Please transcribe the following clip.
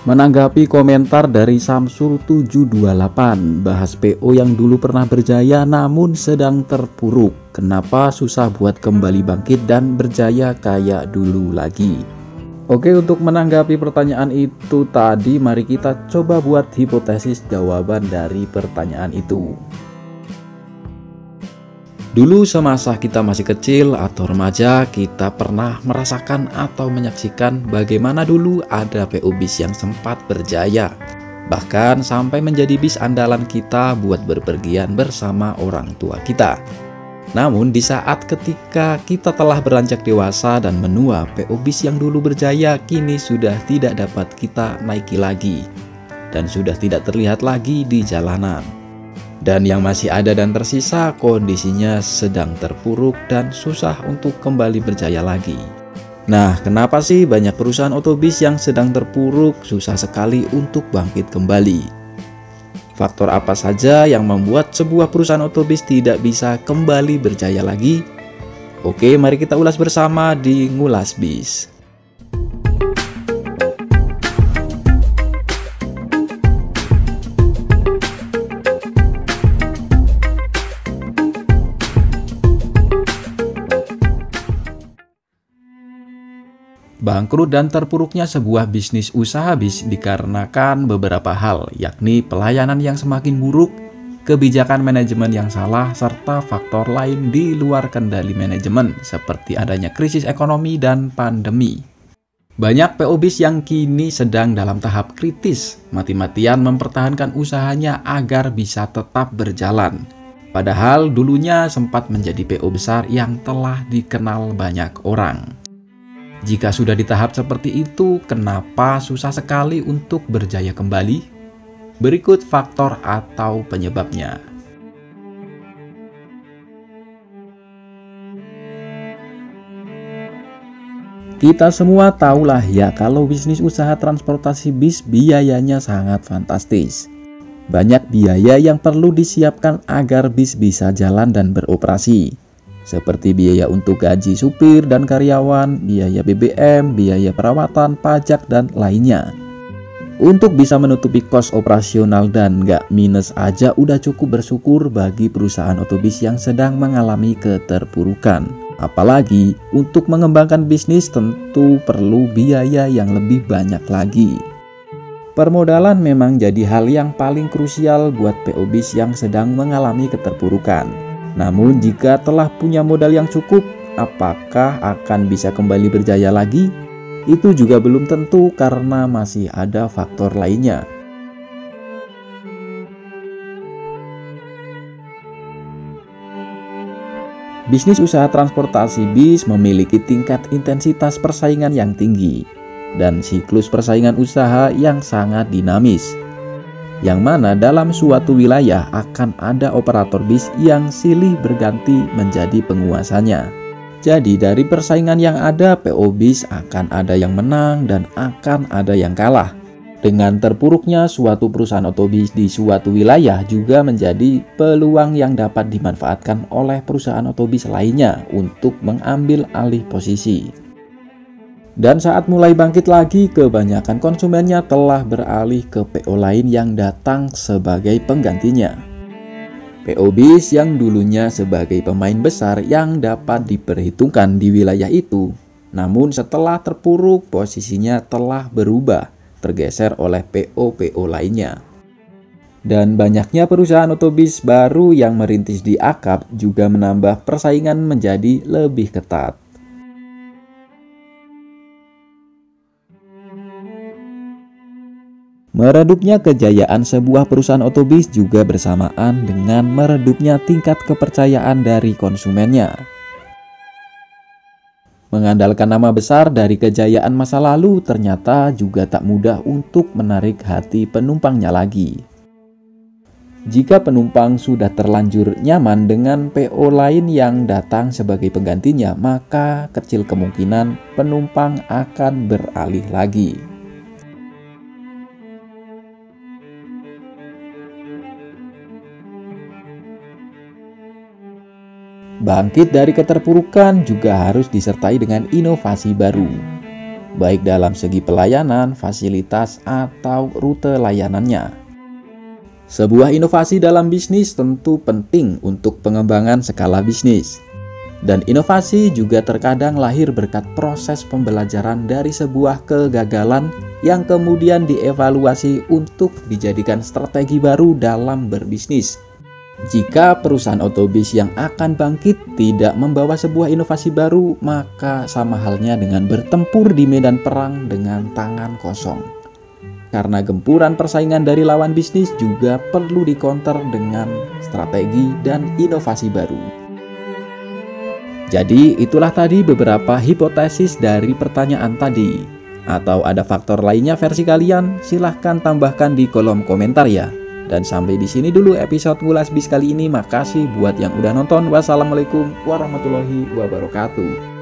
Menanggapi komentar dari Samsul 728, bahas PO yang dulu pernah berjaya namun sedang terpuruk. Kenapa susah buat kembali bangkit dan berjaya kayak dulu lagi? Oke, untuk menanggapi pertanyaan itu tadi, mari kita coba buat hipotesis jawaban dari pertanyaan itu. Dulu semasa kita masih kecil atau remaja, kita pernah merasakan atau menyaksikan bagaimana dulu ada PO bis yang sempat berjaya. Bahkan sampai menjadi bis andalan kita buat berpergian bersama orang tua kita. Namun di saat ketika kita telah beranjak dewasa dan menua, PO bis yang dulu berjaya kini sudah tidak dapat kita naiki lagi. Dan sudah tidak terlihat lagi di jalanan. Dan yang masih ada dan tersisa kondisinya sedang terpuruk dan susah untuk kembali berjaya lagi. Nah, kenapa sih banyak perusahaan otobis yang sedang terpuruk susah sekali untuk bangkit kembali? Faktor apa saja yang membuat sebuah perusahaan otobis tidak bisa kembali berjaya lagi? Oke, mari kita ulas bersama di Ngulas Bis. Bangkrut dan terpuruknya sebuah bisnis usaha bis dikarenakan beberapa hal, yakni pelayanan yang semakin buruk, kebijakan manajemen yang salah, serta faktor lain di luar kendali manajemen seperti adanya krisis ekonomi dan pandemi. Banyak PO bis yang kini sedang dalam tahap kritis, mati-matian mempertahankan usahanya agar bisa tetap berjalan. Padahal dulunya sempat menjadi PO besar yang telah dikenal banyak orang. Jika sudah di tahap seperti itu, kenapa susah sekali untuk berjaya kembali? Berikut faktor atau penyebabnya. Kita semua tahulah ya kalau bisnis usaha transportasi bis biayanya sangat fantastis. Banyak biaya yang perlu disiapkan agar bis bisa jalan dan beroperasi. Seperti biaya untuk gaji supir dan karyawan, biaya BBM, biaya perawatan, pajak, dan lainnya. Untuk bisa menutupi kos operasional dan nggak minus aja udah cukup bersyukur bagi perusahaan otobis yang sedang mengalami keterpurukan. Apalagi untuk mengembangkan bisnis tentu perlu biaya yang lebih banyak lagi. Permodalan memang jadi hal yang paling krusial buat PO bis yang sedang mengalami keterpurukan. Namun jika telah punya modal yang cukup, apakah akan bisa kembali berjaya lagi? Itu juga belum tentu karena masih ada faktor lainnya. Bisnis usaha transportasi bis memiliki tingkat intensitas persaingan yang tinggi dan siklus persaingan usaha yang sangat dinamis. Yang mana dalam suatu wilayah akan ada operator bis yang silih berganti menjadi penguasanya. Jadi dari persaingan yang ada, PO bis akan ada yang menang dan akan ada yang kalah. Dengan terpuruknya suatu perusahaan otobis di suatu wilayah juga menjadi peluang yang dapat dimanfaatkan oleh perusahaan otobis lainnya untuk mengambil alih posisi. Dan saat mulai bangkit lagi, kebanyakan konsumennya telah beralih ke PO lain yang datang sebagai penggantinya. PO bis yang dulunya sebagai pemain besar yang dapat diperhitungkan di wilayah itu, namun setelah terpuruk posisinya telah berubah, tergeser oleh PO-PO lainnya. Dan banyaknya perusahaan otobis baru yang merintis di akap juga menambah persaingan menjadi lebih ketat. Meredupnya kejayaan sebuah perusahaan otobis juga bersamaan dengan meredupnya tingkat kepercayaan dari konsumennya. Mengandalkan nama besar dari kejayaan masa lalu ternyata juga tak mudah untuk menarik hati penumpangnya lagi. Jika penumpang sudah terlanjur nyaman dengan PO lain yang datang sebagai penggantinya, maka kecil kemungkinan penumpang akan beralih lagi. Bangkit dari keterpurukan juga harus disertai dengan inovasi baru. baik dalam segi pelayanan, fasilitas, atau rute layanannya. Sebuah inovasi dalam bisnis tentu penting untuk pengembangan skala bisnis. Dan inovasi juga terkadang lahir berkat proses pembelajaran dari sebuah kegagalan yang kemudian dievaluasi untuk dijadikan strategi baru dalam berbisnis. Jika perusahaan otobis yang akan bangkit tidak membawa sebuah inovasi baru, maka sama halnya dengan bertempur di medan perang dengan tangan kosong. Karena gempuran persaingan dari lawan bisnis juga perlu dikonter dengan strategi dan inovasi baru. Jadi itulah tadi beberapa hipotesis dari pertanyaan tadi. Atau ada faktor lainnya versi kalian? Silahkan tambahkan di kolom komentar ya. Dan sampai di sini dulu episode Ngulas Bis kali ini. Makasih buat yang udah nonton. Wassalamualaikum warahmatullahi wabarakatuh.